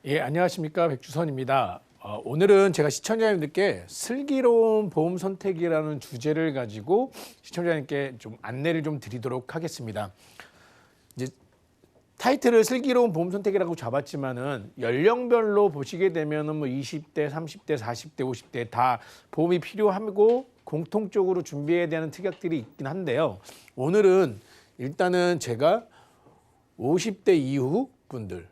예, 안녕하십니까. 백주선입니다. 오늘은 제가 시청자님들께 슬기로운 보험 선택이라는 주제를 가지고 시청자님께 좀 안내를 좀 드리도록 하겠습니다. 이제 타이틀을 슬기로운 보험 선택이라고 잡았지만은 연령별로 보시게 되면은 뭐 20대, 30대, 40대, 50대 다 보험이 필요하고 공통적으로 준비해야 되는 특약들이 있긴 한데요. 오늘은 일단은 제가 50대 이후 분들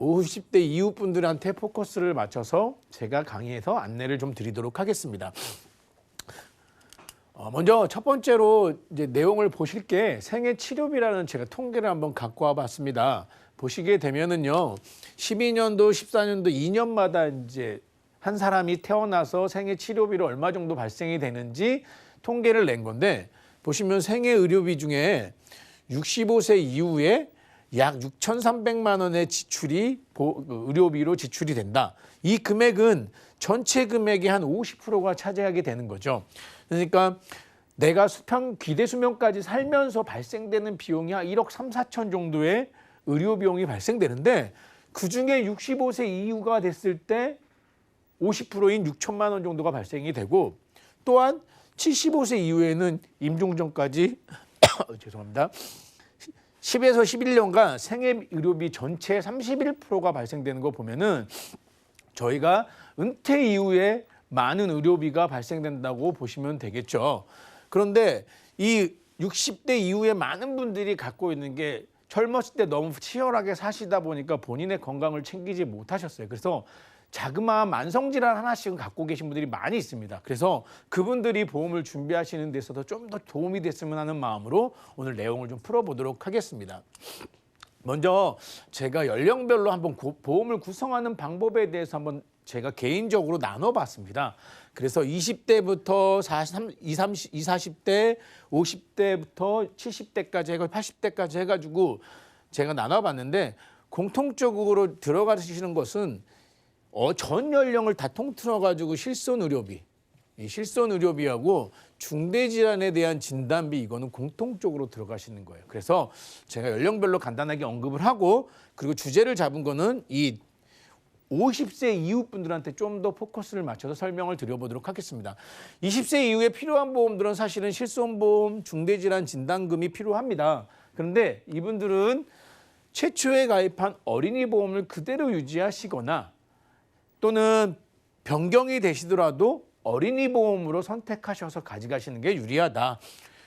50대 이후 분들한테 포커스를 맞춰서 제가 강의에서 안내를 좀 드리도록 하겠습니다. 먼저 첫 번째로 이제 내용을 보실 게 생애 치료비라는 제가 통계를 한번 갖고 와봤습니다. 보시게 되면은요, 12년도, 14년도 2년마다 이제 한 사람이 태어나서 생애 치료비로 얼마 정도 발생이 되는지 통계를 낸 건데, 보시면 생애 의료비 중에 65세 이후에 약 6,300만 원의 지출이 의료비로 지출이 된다. 이 금액은 전체 금액의 한 50%가 차지하게 되는 거죠. 그러니까 내가 기대 수명까지 살면서 발생되는 비용이 한 1억 3, 4천 정도의 의료 비용이 발생되는데, 그중에 65세 이후가 됐을 때 50%인 6천만 원 정도가 발생이 되고, 또한 75세 이후에는 임종전까지 죄송합니다. 10에서 11년간 생애 의료비 전체 31%가 발생되는 거 보면은 저희가 은퇴 이후에 많은 의료비가 발생된다고 보시면 되겠죠. 그런데 이 60대 이후에 많은 분들이 갖고 있는 게 젊었을 때 너무 치열하게 사시다 보니까 본인의 건강을 챙기지 못하셨어요. 그래서 자그마한 만성질환 하나씩은 갖고 계신 분들이 많이 있습니다. 그래서 그분들이 보험을 준비하시는 데 있어서 좀 더 도움이 됐으면 하는 마음으로 오늘 내용을 좀 풀어보도록 하겠습니다. 먼저 제가 연령별로 한번 보험을 구성하는 방법에 대해서 한번 제가 개인적으로 나눠봤습니다. 그래서 20대부터 40대, 50대부터 70대까지 해가지고 80대까지 해가지고 제가 나눠봤는데, 공통적으로 들어가시는 것은 전 연령을 다 통틀어가지고 실손의료비, 이 실손의료비하고 중대질환에 대한 진단비, 이거는 공통적으로 들어가시는 거예요. 그래서 제가 연령별로 간단하게 언급을 하고, 그리고 주제를 잡은 거는 이 50세 이후 분들한테 좀 더 포커스를 맞춰서 설명을 드려보도록 하겠습니다. 20세 이후에 필요한 보험들은 사실은 실손보험, 중대질환 진단금이 필요합니다. 그런데 이분들은 최초에 가입한 어린이 보험을 그대로 유지하시거나 또는 변경이 되시더라도 어린이 보험으로 선택하셔서 가져가시는 게 유리하다.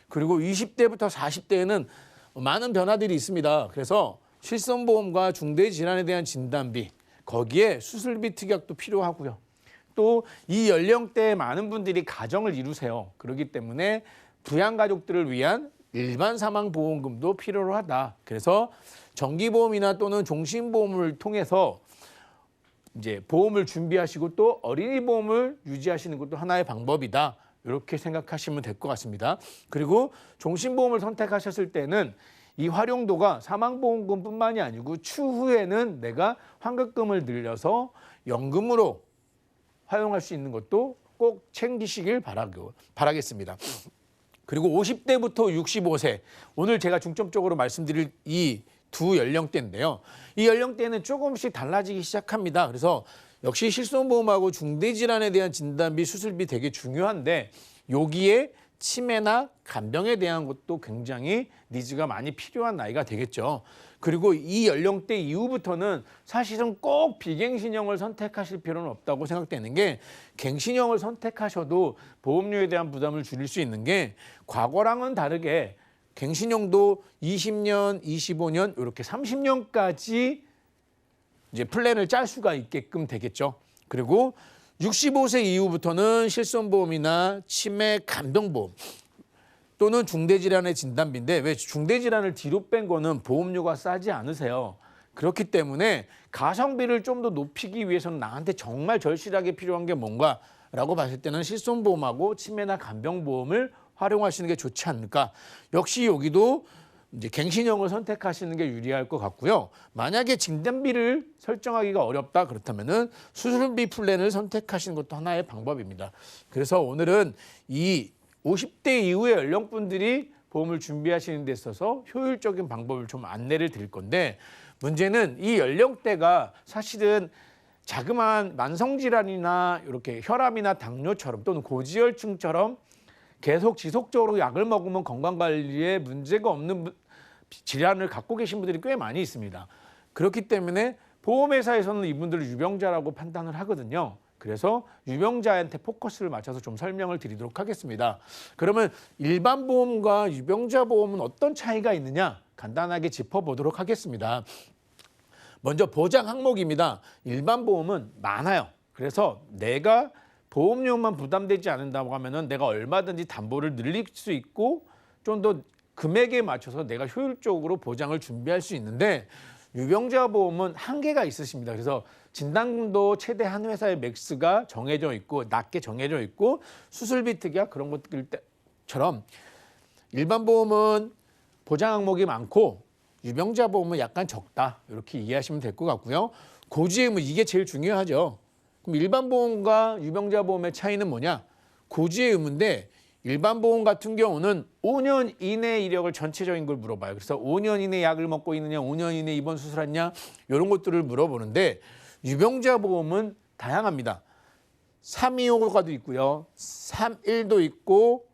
그리고 20대부터 40대에는 많은 변화들이 있습니다. 그래서 실손보험과 중대질환에 대한 진단비, 거기에 수술비 특약도 필요하고요. 또 이 연령대에 많은 분들이 가정을 이루세요. 그렇기 때문에 부양가족들을 위한 일반 사망보험금도 필요로 하다. 그래서 정기보험이나 또는 종신보험을 통해서 이제 보험을 준비하시고 또 어린이 보험을 유지하시는 것도 하나의 방법이다. 이렇게 생각하시면 될 것 같습니다. 그리고 종신보험을 선택하셨을 때는 이 활용도가 사망보험금뿐만이 아니고 추후에는 내가 환급금을 늘려서 연금으로 활용할 수 있는 것도 꼭 챙기시길 바라겠습니다. 그리고 50대부터 65세, 오늘 제가 중점적으로 말씀드릴 이 두 연령대인데요. 이 연령대는 조금씩 달라지기 시작합니다. 그래서 역시 실손보험하고 중대질환에 대한 진단비, 수술비 되게 중요한데, 여기에 치매나 간병에 대한 것도 굉장히 니즈가 많이 필요한 나이가 되겠죠. 그리고 이 연령대 이후부터는 사실은 꼭 비갱신형을 선택하실 필요는 없다고 생각되는 게, 갱신형을 선택하셔도 보험료에 대한 부담을 줄일 수 있는 게, 과거랑은 다르게 갱신형도 20년, 25년 이렇게 30년까지 이제 플랜을 짤 수가 있게끔 되겠죠. 그리고 65세 이후부터는 실손보험이나 치매, 간병보험 또는 중대질환의 진단비인데, 왜 중대질환을 뒤로 뺀 거는 보험료가 싸지 않으세요. 그렇기 때문에 가성비를 좀 더 높이기 위해서는 나한테 정말 절실하게 필요한 게 뭔가라고 봤을 때는 실손보험하고 치매나 간병보험을 활용하시는 게 좋지 않을까. 역시 여기도 이제 갱신형을 선택하시는 게 유리할 것 같고요. 만약에 진단비를 설정하기가 어렵다 그렇다면은 수술비 플랜을 선택하시는 것도 하나의 방법입니다. 그래서 오늘은 이 50대 이후의 연령분들이 보험을 준비하시는 데 있어서 효율적인 방법을 좀 안내를 드릴 건데 문제는 이 연령대가 사실은 자그마한 만성질환이나 이렇게 혈압이나 당뇨처럼 또는 고지혈증처럼 계속 지속적으로 약을 먹으면 건강관리에 문제가 없는 질환을 갖고 계신 분들이 꽤 많이 있습니다. 그렇기 때문에 보험회사에서는 이분들을 유병자라고 판단을 하거든요. 그래서 유병자한테 포커스를 맞춰서 좀 설명을 드리도록 하겠습니다. 그러면 일반 보험과 유병자 보험은 어떤 차이가 있느냐 간단하게 짚어보도록 하겠습니다. 먼저 보장 항목입니다. 일반 보험은 많아요. 그래서 내가 보험료만 부담되지 않는다고 하면은 내가 얼마든지 담보를 늘릴 수 있고 좀 더 금액에 맞춰서 내가 효율적으로 보장을 준비할 수 있는데 유병자 보험은 한계가 있으십니다. 그래서 진단금도 최대 한 회사의 맥스가 정해져 있고 낮게 정해져 있고 수술비 특약 그런 것들처럼 일반 보험은 보장 항목이 많고 유병자 보험은 약간 적다. 이렇게 이해하시면 될 것 같고요. 고지의 의무 이게 제일 중요하죠. 그럼 일반 보험과 유병자 보험의 차이는 뭐냐? 고지의 의무인데 일반 보험 같은 경우는 5년 이내 이력을 전체적인 걸 물어봐요. 그래서 5년 이내 약을 먹고 있느냐, 5년 이내 입원 수술했냐 이런 것들을 물어보는데 유병자 보험은 다양합니다. 325가도 있고요. 31도 있고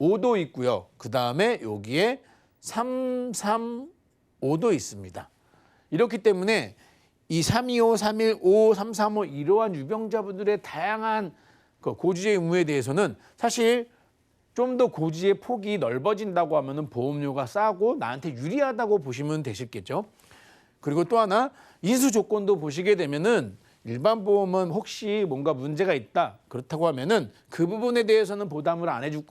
5도 있고요. 그다음에 여기에 335도 있습니다. 이렇기 때문에 이 325, 315, 335 이러한 유병자분들의 다양한 고지의 의무에 대해서는 사실 좀 더 고지의 폭이 넓어진다고 하면은 보험료가 싸고 나한테 유리하다고 보시면 되시겠죠. 그리고 또 하나 인수 조건도 보시게 되면은 일반 보험은 혹시 뭔가 문제가 있다 그렇다고 하면은 그 부분에 대해서는 보장을 안 해줄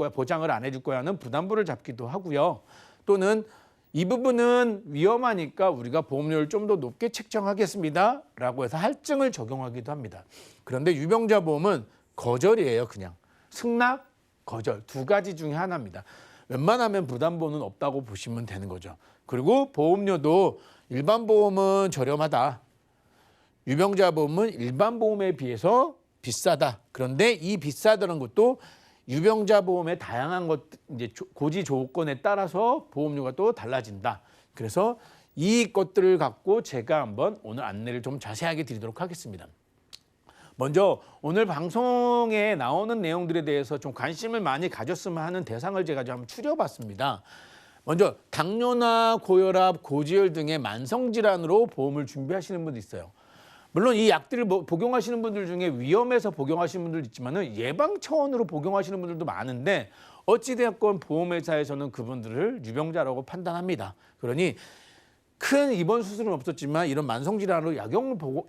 거야 하는 부담부를 잡기도 하고요. 또는 이 부분은 위험하니까 우리가 보험료를 좀 더 높게 책정하겠습니다 라고 해서 할증을 적용하기도 합니다. 그런데 유병자 보험은 거절이에요. 그냥 승낙, 거절 두 가지 중에 하나입니다. 웬만하면 부담보는 없다고 보시면 되는 거죠. 그리고 보험료도 일반 보험은 저렴하다. 유병자 보험은 일반 보험에 비해서 비싸다. 그런데 이 비싸다는 것도 유병자 보험의 다양한 것 이제 고지 조건에 따라서 보험료가 또 달라진다. 그래서 이 것들을 갖고 제가 한번 오늘 안내를 좀 자세하게 드리도록 하겠습니다. 먼저 오늘 방송에 나오는 내용들에 대해서 좀 관심을 많이 가졌으면 하는 대상을 제가 좀 추려봤습니다. 먼저 당뇨나 고혈압, 고지혈 등의 만성질환으로 보험을 준비하시는 분도 있어요. 물론 이 약들을 복용하시는 분들 중에 위험해서 복용하시는 분들도 있지만 예방 차원으로 복용하시는 분들도 많은데 어찌되었건 보험회사에서는 그분들을 유병자라고 판단합니다. 그러니 큰 입원 수술은 없었지만 이런 만성질환으로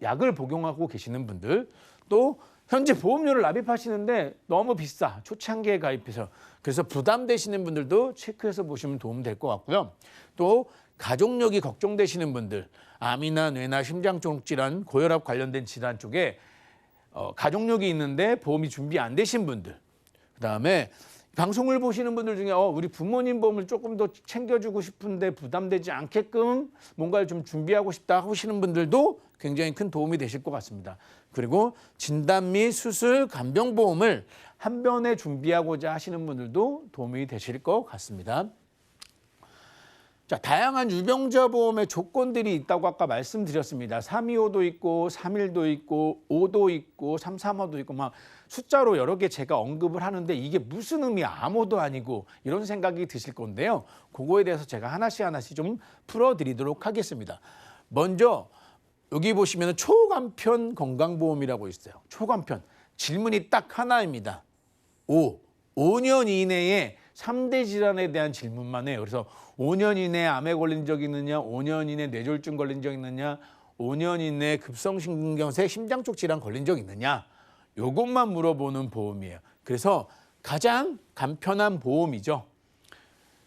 약을 복용하고 계시는 분들 또 현재 보험료를 납입하시는데 너무 비싸 초창기에 가입해서 그래서 부담되시는 분들도 체크해서 보시면 도움될 것 같고요. 또 가족력이 걱정되시는 분들 암이나 뇌나 심장 쪽 질환, 고혈압 관련된 질환 쪽에 가족력이 있는데 보험이 준비 안 되신 분들 그다음에 방송을 보시는 분들 중에 우리 부모님 보험을 조금 더 챙겨주고 싶은데 부담되지 않게끔 뭔가를 좀 준비하고 싶다 하시는 분들도 굉장히 큰 도움이 되실 것 같습니다. 그리고 진단 및 수술, 간병보험을 한 번에 준비하고자 하시는 분들도 도움이 되실 것 같습니다. 자, 다양한 유병자 보험의 조건들이 있다고 아까 말씀드렸습니다. 325도 있고 31도 있고 5도 있고 335도 있고 막 숫자로 여러 개 제가 언급을 하는데 이게 무슨 의미 아무도 아니고 이런 생각이 드실 건데요. 그거에 대해서 제가 하나씩 좀 풀어드리도록 하겠습니다. 먼저 여기 보시면 초간편 건강보험이라고 있어요. 초간편 질문이 딱 하나입니다. 5년 이내에 3대 질환에 대한 질문만 해요. 그래서 5년 이내에 암에 걸린 적 있느냐, 5년 이내에 뇌졸중 걸린 적 있느냐, 5년 이내에 급성심근경색 심장 쪽 질환 걸린 적 있느냐 요것만 물어보는 보험이에요. 그래서 가장 간편한 보험이죠.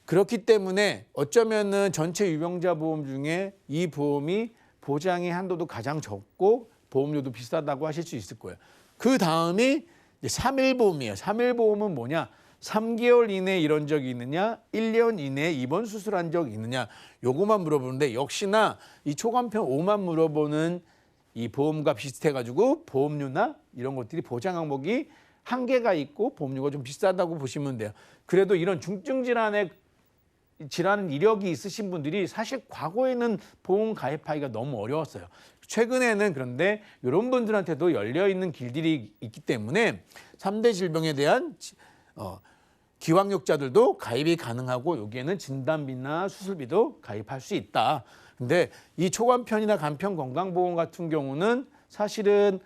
그렇기 때문에 어쩌면은 전체 유병자 보험 중에 이 보험이 보장의 한도도 가장 적고 보험료도 비싸다고 하실 수 있을 거예요. 그 다음이 3일보험이에요. 3일보험은 뭐냐? 3개월 이내에 이런 적이 있느냐, 1년 이내에 입원 수술한 적이 있느냐 요것만 물어보는데 역시나 이 초간편 5만 물어보는 이 보험과 비슷해가지고 보험료나 이런 것들이 보장 항목이 한계가 있고 보험료가 좀 비싸다고 보시면 돼요. 그래도 이런 중증 질환에 질환 이력이 있으신 분들이 사실 과거에는 보험 가입하기가 너무 어려웠어요. 최근에는 그런데 이런 분들한테도 열려있는 길들이 있기 때문에 3대 질병에 대한 기왕력자들도 가입이 가능하고 여기에는 진단비나 수술비도 가입할 수 있다. 근데 이 초간편이나 간편 건강보험 같은 경우는 사실은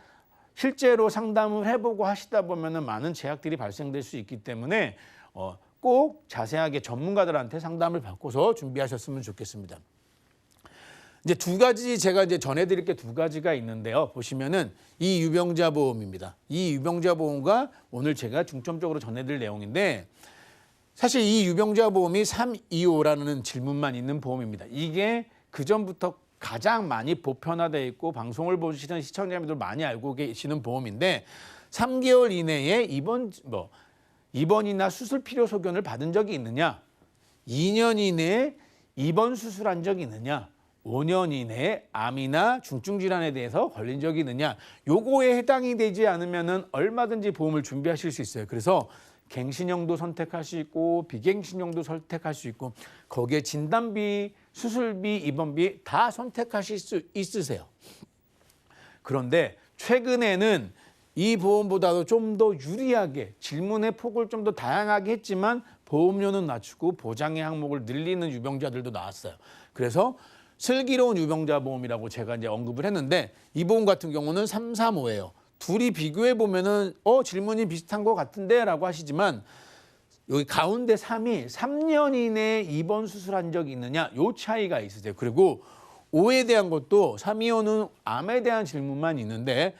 실제로 상담을 해보고 하시다 보면은 많은 제약들이 발생될 수 있기 때문에 꼭 자세하게 전문가들한테 상담을 받고서 준비하셨으면 좋겠습니다. 이제 두 가지 제가 이제 전해드릴 게 두 가지가 있는데요. 보시면은 이 유병자 보험입니다. 이 유병자 보험과 오늘 제가 중점적으로 전해드릴 내용인데 사실 이 유병자 보험이 325라는 질문만 있는 보험입니다. 이게 그 전부터 가장 많이 보편화되어 있고 방송을 보시는 시청자분들 많이 알고 계시는 보험인데 3개월 이내에 입원이나 수술 필요 소견을 받은 적이 있느냐? 2년 이내에 입원 수술한 적이 있느냐? 5년 이내에 암이나 중증 질환에 대해서 걸린 적이 있느냐? 요거에 해당이 되지 않으면은 얼마든지 보험을 준비하실 수 있어요. 그래서 갱신형도 선택할 수 있고 비갱신형도 선택할 수 있고 거기에 진단비, 수술비, 입원비 다 선택하실 수 있으세요. 그런데 최근에는 이 보험보다도 좀 더 유리하게 질문의 폭을 좀 더 다양하게 했지만 보험료는 낮추고 보장의 항목을 늘리는 유병자들도 나왔어요. 그래서 슬기로운 유병자 보험이라고 제가 이제 언급을 했는데 이 보험 같은 경우는 335예요. 둘이 비교해 보면은 질문이 비슷한 것 같은데라고 하시지만 여기 가운데 3이 3년 이내에 입원 수술한 적이 있느냐 요 차이가 있으세요. 그리고 5에 대한 것도 325는 암에 대한 질문만 있는데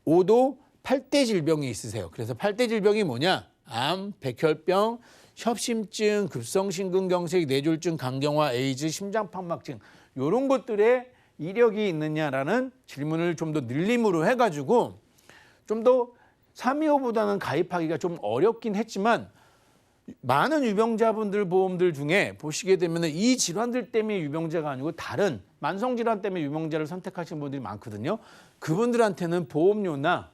5도 8대 질병이 있으세요. 그래서 8대 질병이 뭐냐? 암, 백혈병, 협심증, 급성심근경색, 뇌졸중, 간경화, 에이즈, 심장판막증 이런 것들의 이력이 있느냐라는 질문을 좀 더 늘림으로 해가지고 좀 더 325보다는 가입하기가 좀 어렵긴 했지만 많은 유병자분들 보험들 중에 보시게 되면 이 질환들 때문에 유병자가 아니고 다른 만성질환 때문에 유병자를 선택하시는 분들이 많거든요. 그분들한테는 보험료나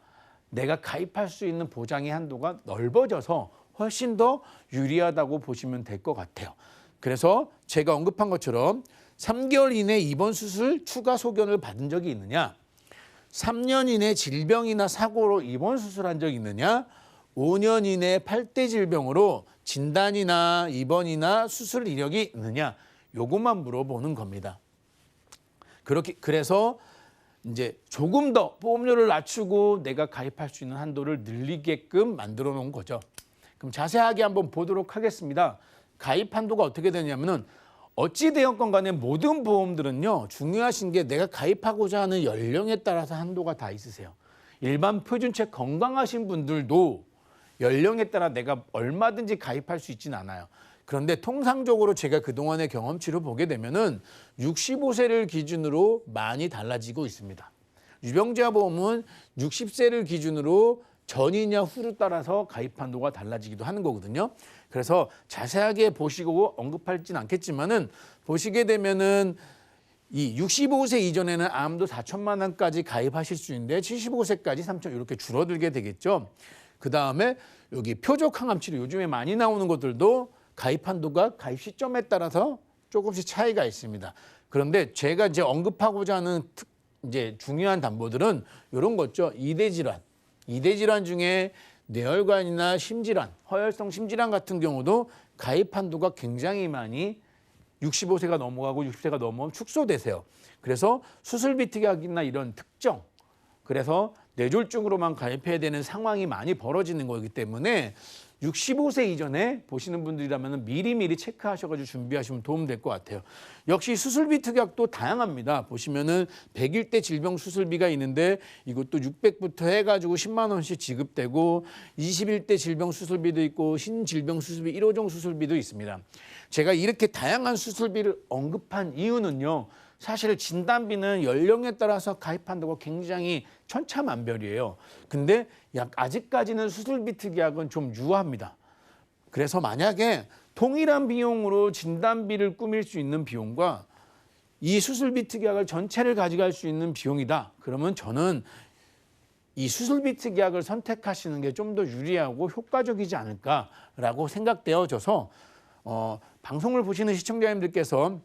내가 가입할 수 있는 보장의 한도가 넓어져서 훨씬 더 유리하다고 보시면 될 것 같아요. 그래서 제가 언급한 것처럼 3개월 이내 입원 수술 추가 소견을 받은 적이 있느냐? 3년 이내 질병이나 사고로 입원 수술한 적이 있느냐? 5년 이내 8대 질병으로 진단이나 입원이나 수술 이력이 있느냐? 요것만 물어보는 겁니다. 그래서 이제 조금 더 보험료를 낮추고 내가 가입할 수 있는 한도를 늘리게끔 만들어 놓은 거죠. 그럼 자세하게 한번 보도록 하겠습니다. 가입 한도가 어떻게 되냐면은 어찌되었건 간에 모든 보험들은요, 중요하신 게 내가 가입하고자 하는 연령에 따라서 한도가 다 있으세요. 일반 표준체 건강하신 분들도 연령에 따라 내가 얼마든지 가입할 수 있지는 않아요. 그런데 통상적으로 제가 그동안의 경험치로 보게 되면은 65세를 기준으로 많이 달라지고 있습니다. 유병자 보험은 60세를 기준으로 전이냐 후를 따라서 가입 한도가 달라지기도 하는 거거든요. 그래서 자세하게 보시고 언급하지는 않겠지만은 보시게 되면은 이 65세 이전에는 암도 4천만 원까지 가입하실 수 있는데 75세까지 3천 이렇게 줄어들게 되겠죠. 그 다음에 여기 표적 항암 치료 요즘에 많이 나오는 것들도 가입 한도가 가입 시점에 따라서 조금씩 차이가 있습니다. 그런데 제가 이제 언급하고자 하는 이제 중요한 담보들은 이런 거죠. 2대 질환. 2대 질환 중에 뇌혈관이나 심질환, 허혈성 심질환 같은 경우도 가입 한도가 굉장히 많이 65세가 넘어가고 60세가 넘어가면 축소되세요. 그래서 수술비 특약이나 이런 특정, 그래서 뇌졸중으로만 가입해야 되는 상황이 많이 벌어지는 거기 때문에 65세 이전에 보시는 분들이라면 미리미리 체크하셔가지고 준비하시면 도움될 것 같아요. 역시 수술비 특약도 다양합니다. 보시면은 100일대 질병 수술비가 있는데 이것도 600부터 해가지고 10만 원씩 지급되고 21대 질병 수술비도 있고 신질병 수술비 1호종 수술비도 있습니다. 제가 이렇게 다양한 수술비를 언급한 이유는요. 사실 진단비는 연령에 따라서 가입 한도가 굉장히 천차만별이에요. 근데 아직까지는 수술비 특약은 좀 유효합니다. 그래서 만약에 동일한 비용으로 진단비를 꾸밀 수 있는 비용과 이 수술비 특약을 전체를 가져갈 수 있는 비용이다. 그러면 저는 이 수술비 특약을 선택하시는 게 좀 더 유리하고 효과적이지 않을까라고 생각되어져서 방송을 보시는 시청자님들께서